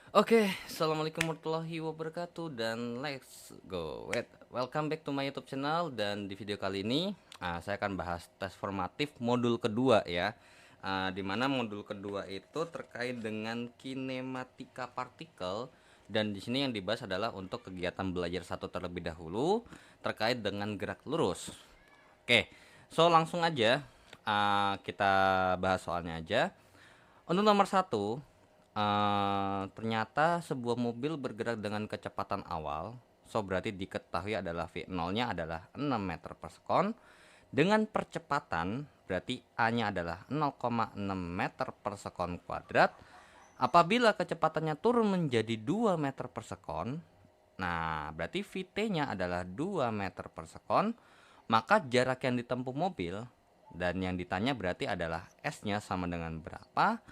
Oke, assalamualaikum warahmatullahi wabarakatuh dan let's go. Welcome back to my YouTube channel dan di video kali ini saya akan bahas tes formatif modul kedua ya. Dimana modul kedua itu terkait dengan kinematika partikel dan di sini yang dibahas adalah untuk kegiatan belajar satu terlebih dahulu terkait dengan gerak lurus. Oke, so langsung aja kita bahas soalnya aja. Untuk nomor satu, ternyata sebuah mobil bergerak dengan kecepatan awal, so berarti diketahui adalah V0-nya adalah 6 meter per sekon. Dengan percepatan, berarti A-nya adalah 0,6 meter per sekon kuadrat. Apabila kecepatannya turun menjadi 2 meter per sekon, nah berarti Vt-nya adalah 2 meter per sekon, maka jarak yang ditempuh mobil dan yang ditanya berarti adalah S-nya sama dengan berapa,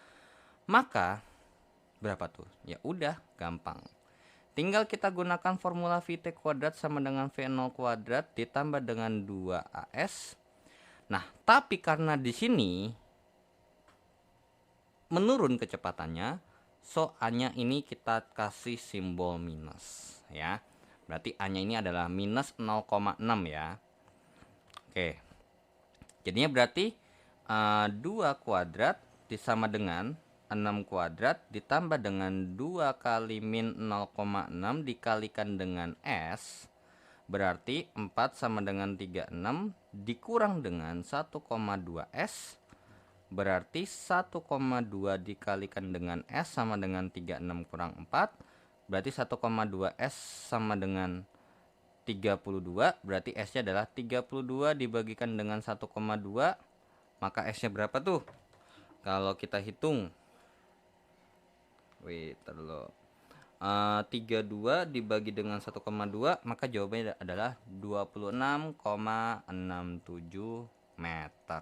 maka berapa tuh? Ya udah, gampang. Tinggal kita gunakan formula Vt kuadrat sama dengan V0 kuadrat ditambah dengan 2AS. Nah, tapi karena di sini menurun kecepatannya, so A-nya ini kita kasih simbol minus ya. Berarti A-nya ini adalah minus 0,6 ya. Oke. Jadinya berarti 2 kuadrat disama dengan 6 kuadrat ditambah dengan 2 kali min 0,6 dikalikan dengan S, berarti 4 sama dengan 36 dikurang dengan 1,2 S, berarti 1,2 dikalikan dengan S sama dengan 36 kurang 4, berarti 1,2 S sama dengan 32, berarti S-nya adalah 32 dibagikan dengan 1,2, maka S-nya berapa tuh? Kalau kita hitung, wait, terlalu 32 dibagi dengan 1,2, maka jawabannya adalah 26,67 meter.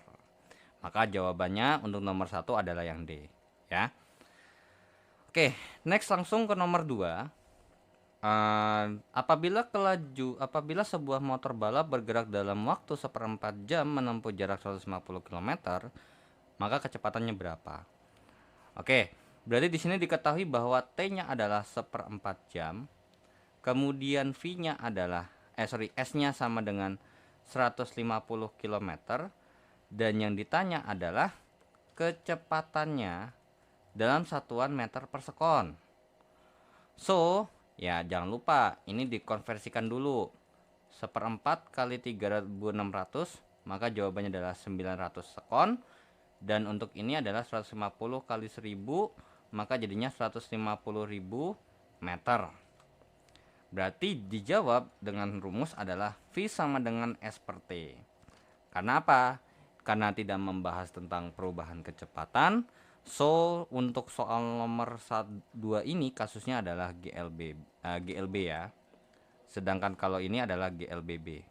Maka jawabannya untuk nomor 1 adalah yang D ya. Oke, next langsung ke nomor 2. Apabila sebuah motor balap bergerak dalam waktu 1/4 jam menempuh jarak 150 km, maka kecepatannya berapa? Oke, berarti di sini diketahui bahwa T-nya adalah 1/4 jam, kemudian V-nya adalah S-nya sama dengan 150 km, dan yang ditanya adalah kecepatannya dalam satuan meter per sekon. So, ya jangan lupa ini dikonversikan dulu. 1/4 kali 3600, maka jawabannya adalah 900 sekon. Dan untuk ini adalah 150 kali 1000, maka jadinya 150.000 meter. Berarti dijawab dengan rumus adalah V sama dengan S per T. Karena apa? Karena tidak membahas tentang perubahan kecepatan. So, untuk soal nomor 2 ini kasusnya adalah GLB ya. Sedangkan kalau ini adalah GLBB.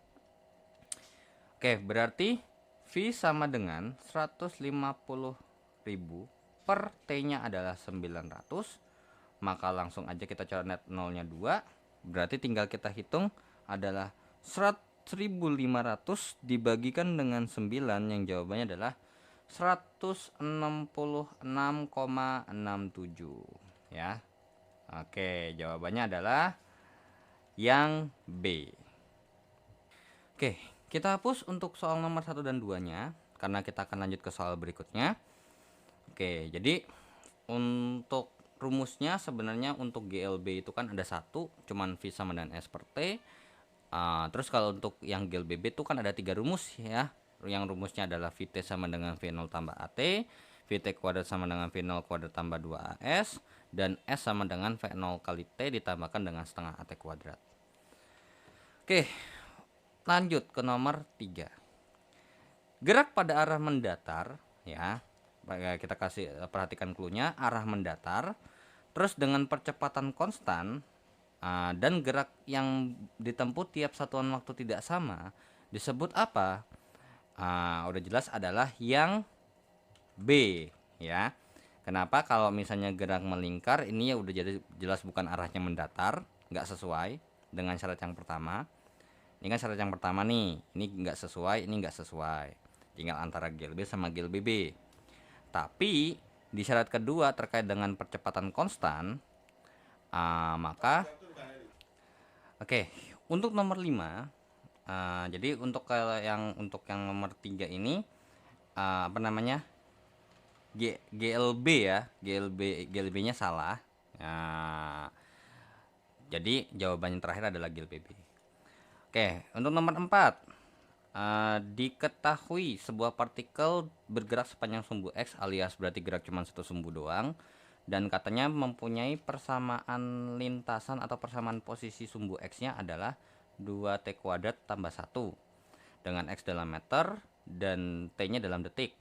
Oke, berarti V sama dengan 150.000 per T-nya adalah 900. Maka langsung aja kita coret nolnya 2. Berarti tinggal kita hitung adalah 1.500 dibagikan dengan 9, yang jawabannya adalah 166,67 ya. Oke, jawabannya adalah yang B. Oke, kita hapus untuk soal nomor 1 dan 2-nya karena kita akan lanjut ke soal berikutnya. Oke, jadi untuk rumusnya sebenarnya untuk GLB itu kan ada satu, cuman V sama dengan S per T. Terus kalau untuk yang GLBB itu kan ada 3 rumus ya. Yang rumusnya adalah Vt sama dengan V0 tambah AT, Vt kuadrat sama dengan V0 kuadrat tambah 2AS, dan S sama dengan V0 kali T ditambahkan dengan setengah AT kuadrat. Oke, lanjut ke nomor 3. Gerak pada arah mendatar ya. Kita kasih perhatikan clue-nya, arah mendatar. Terus dengan percepatan konstan dan gerak yang ditempuh tiap satuan waktu tidak sama, disebut apa? Udah jelas adalah yang B ya. Kenapa? Kalau misalnya gerak melingkar, ini ya udah jadi jelas bukan arahnya mendatar, nggak sesuai dengan syarat yang pertama. Ini kan syarat yang pertama nih, ini nggak sesuai, ini nggak sesuai. Tinggal antara GLB sama GLBB. Tapi di syarat kedua terkait dengan percepatan konstan, Maka oke, untuk nomor 5, jadi untuk yang nomor 3 ini apa namanya? GLB ya, GLB-nya salah. Nah, jadi jawaban yang terakhir adalah GLBB. Oke, untuk nomor 4, diketahui sebuah partikel bergerak sepanjang sumbu X, alias berarti gerak cuma satu sumbu doang, dan katanya mempunyai persamaan lintasan atau persamaan posisi sumbu X-nya adalah 2T kuadrat tambah 1 dengan X dalam meter dan T-nya dalam detik.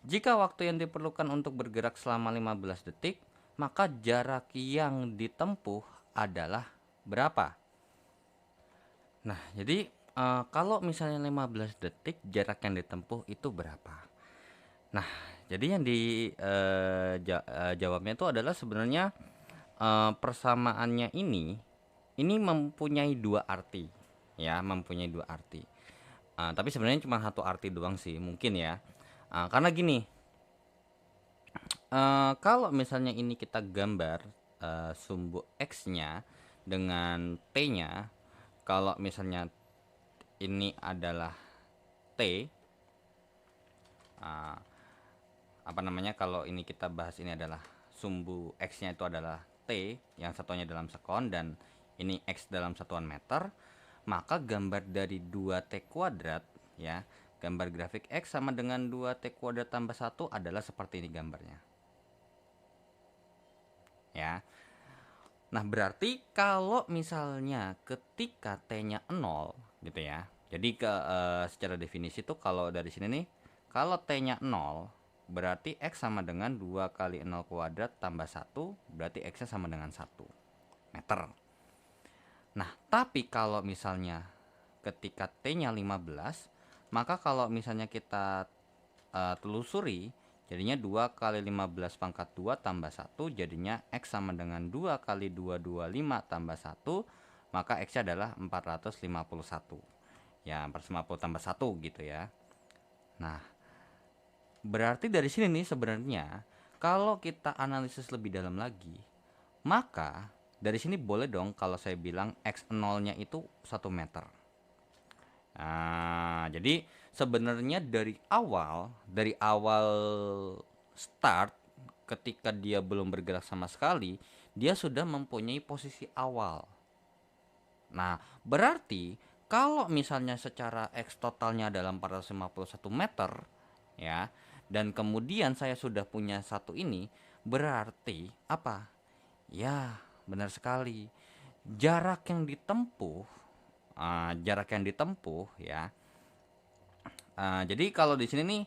Jika waktu yang diperlukan untuk bergerak selama 15 detik, maka jarak yang ditempuh adalah berapa? Nah, jadi kalau misalnya 15 detik jarak yang ditempuh itu berapa? Nah, jadi yang jawabnya itu adalah sebenarnya persamaannya ini mempunyai dua arti, ya, mempunyai dua arti. Tapi sebenarnya cuma satu arti doang sih, mungkin ya. Karena gini, kalau misalnya ini kita gambar sumbu X-nya dengan T-nya, kalau misalnya ini adalah T, apa namanya, kalau ini kita bahas ini adalah sumbu X-nya itu adalah T, yang satuannya dalam sekon, dan ini X dalam satuan meter, maka gambar dari 2T kuadrat, ya, gambar grafik X sama dengan 2T kuadrat tambah 1 adalah seperti ini gambarnya. Ya. Nah, berarti kalau misalnya ketika T-nya 0 gitu ya. Jadi secara definisi tuh kalau dari sini nih, kalau T-nya 0 berarti X sama dengan 2 kali 0 kuadrat tambah 1, berarti X-nya sama dengan 1 meter. Nah, tapi kalau misalnya ketika T-nya 15, maka kalau misalnya kita telusuri, jadinya 2 kali 15 pangkat 2 tambah 1, jadinya X sama dengan 2 kali 225 tambah 1, maka X-nya adalah 451. Ya, 450 tambah 1 gitu ya. Nah, berarti dari sini nih sebenarnya kalau kita analisis lebih dalam lagi, maka dari sini boleh dong kalau saya bilang X0-nya itu 1 meter. Nah, jadi sebenarnya dari awal start, ketika dia belum bergerak sama sekali, dia sudah mempunyai posisi awal. Nah, berarti kalau misalnya secara X totalnya adalah 451 meter, ya, dan kemudian saya sudah punya satu ini, berarti apa? Ya, benar sekali. Jarak yang ditempuh, ya. Jadi kalau di sini nih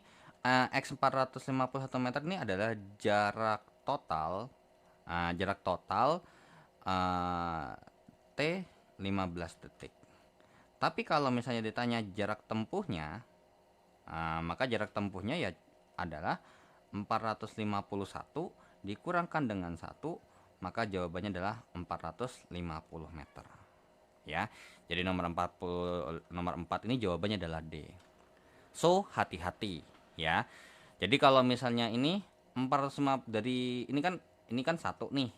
X 451 meter ini adalah jarak total, T 15 detik. Tapi kalau misalnya ditanya jarak tempuhnya, maka jarak tempuhnya ya adalah 451 dikurangkan dengan 1, maka jawabannya adalah 450 meter. Ya. Jadi nomor 4 ini jawabannya adalah D. So, hati-hati ya. Jadi kalau misalnya ini 450 dari ini kan 1 nih.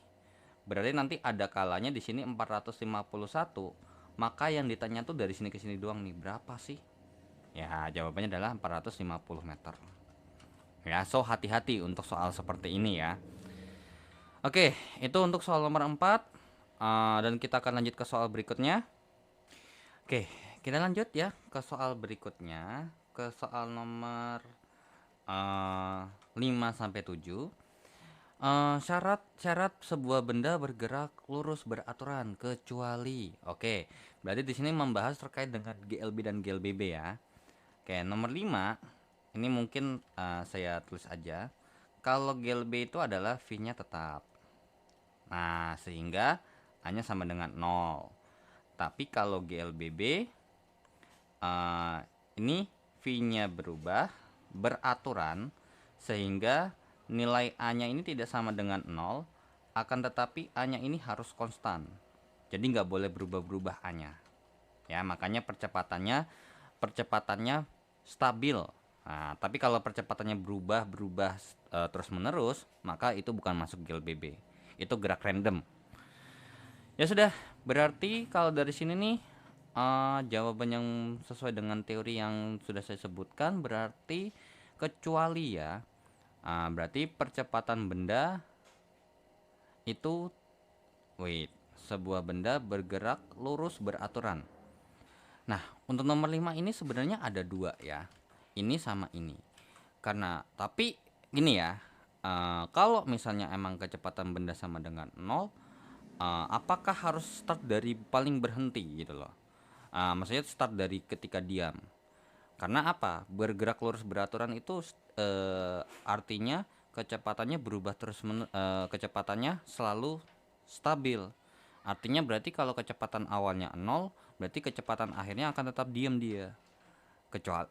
Berarti nanti ada kalanya di sini 451. Maka yang ditanya tuh dari sini ke sini doang nih, berapa sih? Ya, jawabannya adalah 450 meter. Ya, so hati-hati untuk soal seperti ini ya. Oke, itu untuk soal nomor 4. Dan kita akan lanjut ke soal berikutnya. Oke, kita lanjut ya ke soal berikutnya, ke soal nomor 5 sampai 7. Syarat sebuah benda bergerak lurus beraturan kecuali. Oke, berarti di sini membahas terkait dengan GLB dan GLBB ya. Oke, nomor 5 ini mungkin saya tulis aja. Kalau GLB itu adalah V-nya tetap. Nah, sehingga hanya sama dengan 0. Tapi kalau GLBB ini V-nya berubah beraturan sehingga nilai A-nya ini tidak sama dengan 0, akan tetapi A-nya ini harus konstan. Jadi nggak boleh berubah-berubah A-nya. Ya, makanya percepatannya stabil. Nah, tapi kalau percepatannya berubah terus-menerus, maka itu bukan masuk GLBB. Itu gerak random. Ya sudah, berarti kalau dari sini nih jawaban yang sesuai dengan teori yang sudah saya sebutkan berarti kecuali ya. Berarti percepatan benda itu sebuah benda bergerak lurus beraturan. Nah, untuk nomor 5 ini sebenarnya ada dua ya. Ini sama ini. Karena tapi gini ya, kalau misalnya emang kecepatan benda sama dengan 0, apakah harus start dari paling berhenti gitu loh. Maksudnya start dari ketika diam. Karena apa? Bergerak lurus beraturan itu artinya kecepatannya berubah terus kecepatannya selalu stabil. Artinya berarti kalau kecepatan awalnya 0, berarti kecepatan akhirnya akan tetap diam dia.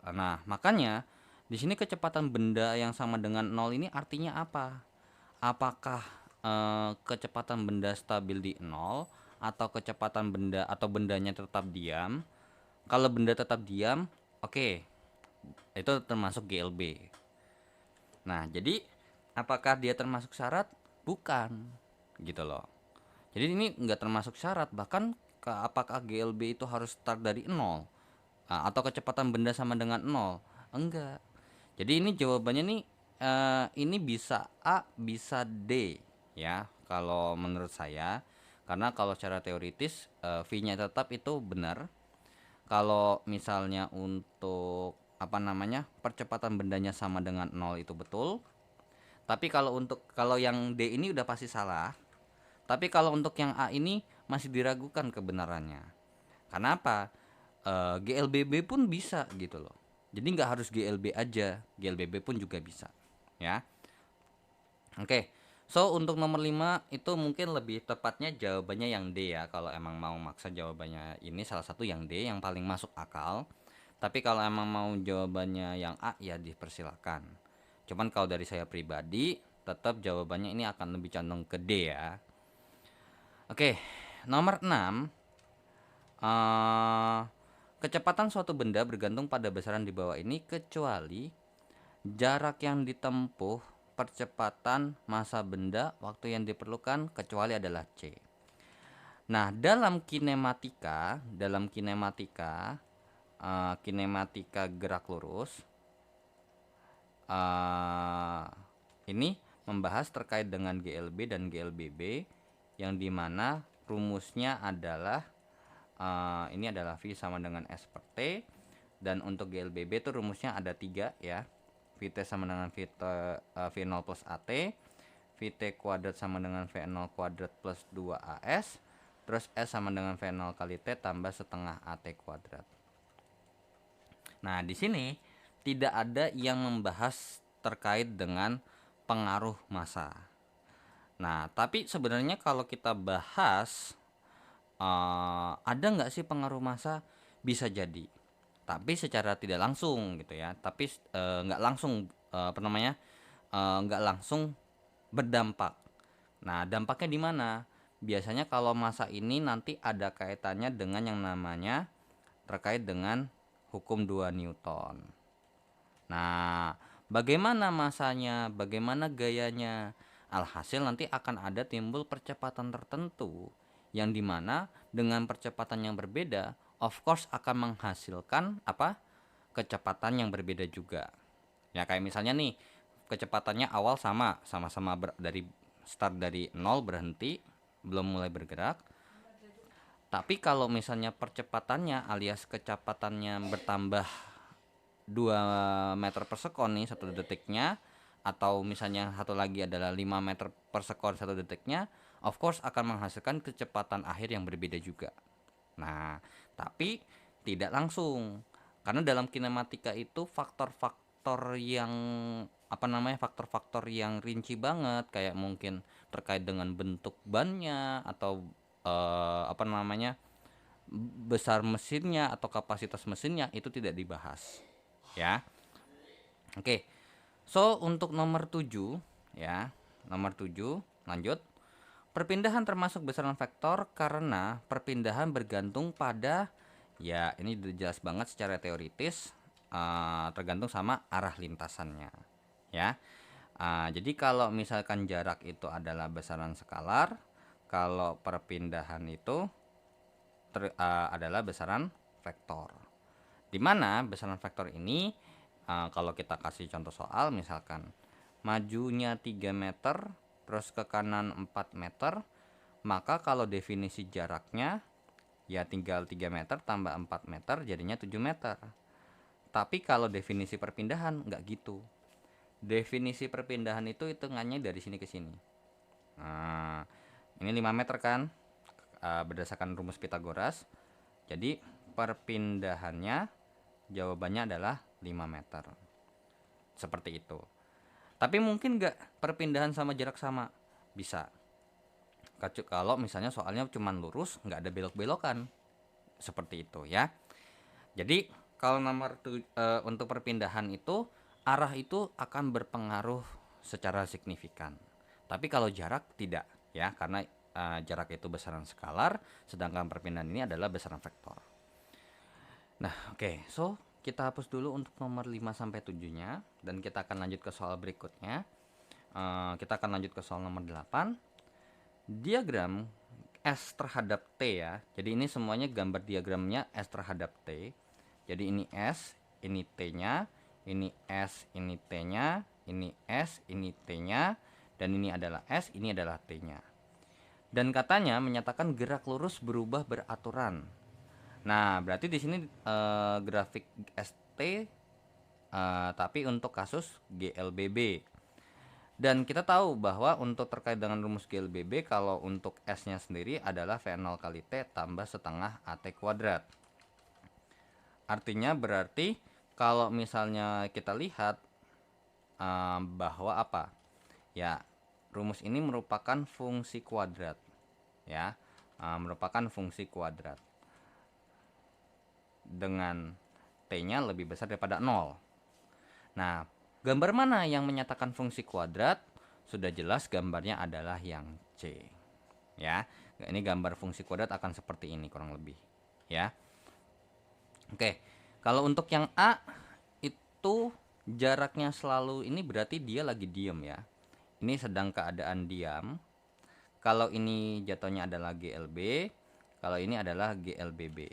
Nah, makanya di sini kecepatan benda yang sama dengan 0 ini artinya apa? Apakah kecepatan benda stabil di 0 atau kecepatan benda atau bendanya tetap diam? Kalau benda tetap diam, oke, itu termasuk GLB. Nah, jadi apakah dia termasuk syarat? Bukan, gitu loh. Jadi ini nggak termasuk syarat, bahkan apakah GLB itu harus start dari 0 atau kecepatan benda sama dengan 0? Enggak. Jadi ini jawabannya nih ini bisa A, bisa D ya kalau menurut saya. Karena kalau secara teoritis V-nya tetap itu benar. Kalau misalnya untuk apa namanya percepatan bendanya sama dengan 0 itu betul. Tapi kalau yang D ini udah pasti salah. Tapi kalau untuk yang A ini masih diragukan kebenarannya. Karena apa? GLBB pun bisa gitu loh. Jadi nggak harus GLB aja, GLBB pun juga bisa. Ya. Oke. So untuk nomor 5 itu mungkin lebih tepatnya jawabannya yang D ya. Kalau emang mau maksa jawabannya ini salah satu yang D yang paling masuk akal. Tapi kalau emang mau jawabannya yang A ya dipersilakan. Cuman kalau dari saya pribadi tetap jawabannya ini akan lebih condong ke D ya. Oke, nomor 6. Kecepatan suatu benda bergantung pada besaran di bawah ini kecuali jarak yang ditempuh, percepatan, massa benda, waktu yang diperlukan kecuali adalah C. Nah, dalam kinematika gerak lurus ini membahas terkait dengan GLB dan GLBB yang dimana rumusnya adalah ini adalah V sama dengan S per T, dan untuk GLBB itu rumusnya ada 3 ya. VT sama dengan V0 plus AT, VT kuadrat sama dengan V0 kuadrat plus 2AS, terus S sama dengan V0 kali T tambah setengah AT kuadrat. Nah, di sini tidak ada yang membahas terkait dengan pengaruh massa. Nah, tapi sebenarnya kalau kita bahas ada nggak sih pengaruh massa? Bisa jadi, tapi secara tidak langsung gitu ya. Tapi nggak langsung nggak langsung berdampak. Nah, dampaknya di mana? Biasanya kalau massa ini nanti ada kaitannya dengan yang namanya terkait dengan hukum 2 Newton. Nah, bagaimana massanya, bagaimana gayanya? Alhasil nanti akan ada timbul percepatan tertentu yang dimana dengan percepatan yang berbeda, of course akan menghasilkan apa? Kecepatan yang berbeda juga. Ya kayak misalnya nih, kecepatannya awal sama-sama dari start dari 0 berhenti, belum mulai bergerak. Tapi kalau misalnya percepatannya alias kecepatannya bertambah 2 meter per sekon nih 1 detiknya, atau misalnya satu lagi adalah 5 meter per sekon 1 detiknya, of course akan menghasilkan kecepatan akhir yang berbeda juga. Nah, tapi tidak langsung. Karena dalam kinematika itu faktor-faktor yang faktor-faktor yang rinci banget, kayak mungkin terkait dengan bentuk bannya atau besar mesinnya atau kapasitas mesinnya itu tidak dibahas. Ya. Oke. So, untuk nomor 7 ya. Nomor 7 lanjut. Perpindahan termasuk besaran vektor karena perpindahan bergantung pada, ya ini jelas banget secara teoritis, tergantung sama arah lintasannya ya. Jadi kalau misalkan jarak itu adalah besaran skalar, kalau perpindahan itu adalah besaran vektor. Dimana besaran vektor ini kalau kita kasih contoh soal, misalkan majunya 3 meter terus ke kanan 4 meter, maka kalau definisi jaraknya ya tinggal 3 meter tambah 4 meter jadinya 7 meter. Tapi kalau definisi perpindahan nggak gitu. Definisi perpindahan itu hitungannya dari sini ke sini. Nah, ini 5 meter kan, berdasarkan rumus Pitagoras. Jadi perpindahannya jawabannya adalah 5 meter. Seperti itu. Tapi mungkin nggak perpindahan sama jarak sama? Bisa. Kalau misalnya soalnya cuma lurus, nggak ada belok-belokan. Seperti itu ya. Jadi kalau untuk perpindahan itu, arah itu akan berpengaruh secara signifikan. Tapi kalau jarak tidak ya, karena jarak itu besaran skalar, sedangkan perpindahan ini adalah besaran vektor. Nah, oke. So, kita hapus dulu untuk nomor 5 sampai 7-nya dan kita akan lanjut ke soal berikutnya. Kita akan lanjut ke soal nomor 8. Diagram S terhadap T ya. Jadi ini semuanya gambar diagramnya S terhadap T. Jadi ini S, ini T-nya, ini S, ini T-nya, ini S, ini T-nya, dan ini adalah S, ini adalah T-nya. Dan katanya menyatakan gerak lurus berubah beraturan. Nah, berarti di sini grafik ST tapi untuk kasus GLBB. Dan kita tahu bahwa untuk terkait dengan rumus GLBB, kalau untuk S-nya sendiri adalah V0 kali T tambah setengah AT kuadrat. Artinya berarti kalau misalnya kita lihat bahwa apa? Ya, rumus ini merupakan fungsi kuadrat. Ya, merupakan fungsi kuadrat. Dengan T-nya lebih besar daripada 0. Nah, gambar mana yang menyatakan fungsi kuadrat? Sudah jelas gambarnya adalah yang C. Ya, ini gambar fungsi kuadrat akan seperti ini kurang lebih. Ya. Oke, kalau untuk yang A itu jaraknya selalu ini berarti dia lagi diam ya. Ini sedang keadaan diam. Kalau ini jatuhnya adalah GLB, kalau ini adalah GLBB.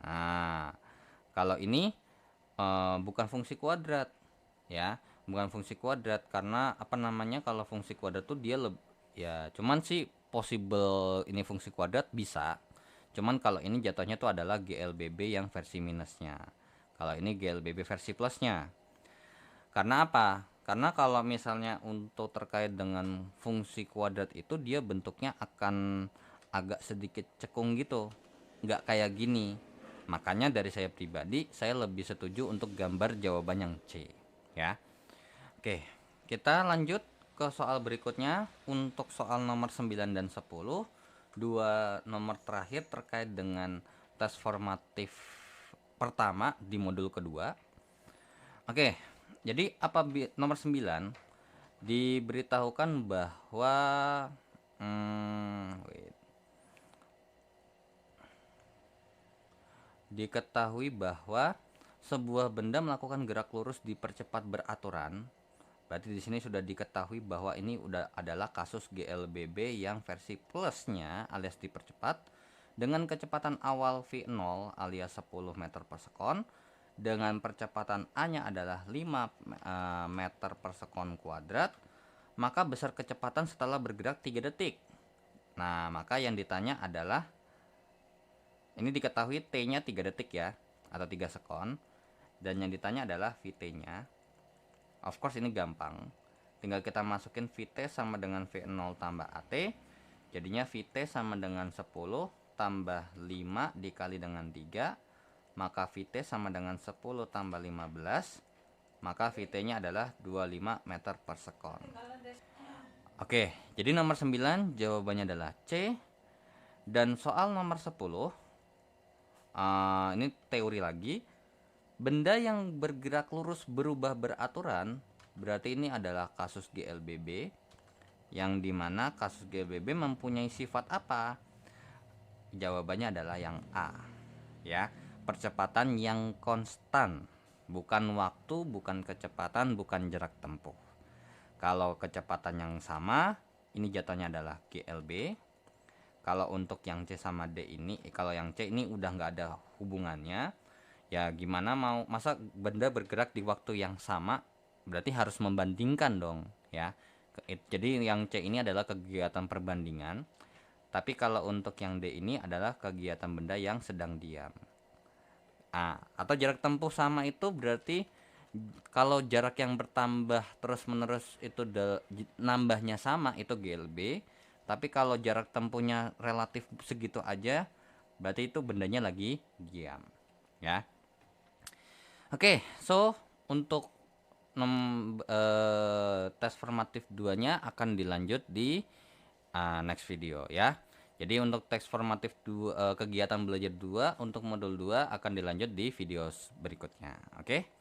Nah, kalau ini bukan fungsi kuadrat ya, bukan fungsi kuadrat karena apa namanya, kalau fungsi kuadrat tuh dia ya cuman sih possible ini fungsi kuadrat bisa. Cuman kalau ini jatuhnya tuh adalah GLBB yang versi minusnya. Kalau ini GLBB versi plusnya. Karena apa? Karena kalau misalnya untuk terkait dengan fungsi kuadrat itu dia bentuknya akan agak sedikit cekung gitu. Nggak kayak gini. Makanya dari saya pribadi saya lebih setuju untuk gambar jawaban yang C. Ya. Oke, kita lanjut ke soal berikutnya. Untuk soal nomor 9 dan 10, dua nomor terakhir terkait dengan tes formatif pertama di modul kedua. Oke, jadi nomor 9 diberitahukan bahwa diketahui bahwa sebuah benda melakukan gerak lurus dipercepat beraturan. Berarti di sini sudah diketahui bahwa ini udah adalah kasus GLBB yang versi plusnya alias dipercepat dengan kecepatan awal V0 alias 10 meter per sekon dengan percepatan A-nya adalah 5 meter per sekon kuadrat, maka besar kecepatan setelah bergerak 3 detik. Nah, maka yang ditanya adalah ini diketahui T-nya 3 detik ya, atau 3 sekon, dan yang ditanya adalah VT-nya. Of course ini gampang, tinggal kita masukin VT sama dengan V0 tambah AT, jadinya VT sama dengan 10 tambah 5 dikali dengan 3, maka VT sama dengan 10 tambah 15, maka VT-nya adalah 25 meter per sekon. Oke, jadi nomor 9 jawabannya adalah C. Dan soal nomor 10, ini teori lagi. Benda yang bergerak lurus berubah beraturan, berarti ini adalah kasus GLBB, yang dimana kasus GLBB mempunyai sifat apa? Jawabannya adalah yang A, ya, percepatan yang konstan, bukan waktu, bukan kecepatan, bukan jarak tempuh. Kalau kecepatan yang sama, ini jatuhnya adalah GLB. Kalau untuk yang C sama D ini, kalau yang C ini udah nggak ada hubungannya, ya gimana mau, masa benda bergerak di waktu yang sama, berarti harus membandingkan dong ya. Jadi yang C ini adalah kegiatan perbandingan, tapi kalau untuk yang D ini adalah kegiatan benda yang sedang diam. Atau jarak tempuh sama itu berarti kalau jarak yang bertambah terus menerus itu nambahnya sama, itu GLB. Tapi kalau jarak tempuhnya relatif segitu aja, berarti itu bendanya lagi diam ya. Oke, so untuk tes formatif 2-nya akan dilanjut di next video ya. Jadi untuk teks formatif kegiatan belajar 2 untuk modul 2 akan dilanjut di video berikutnya. Oke.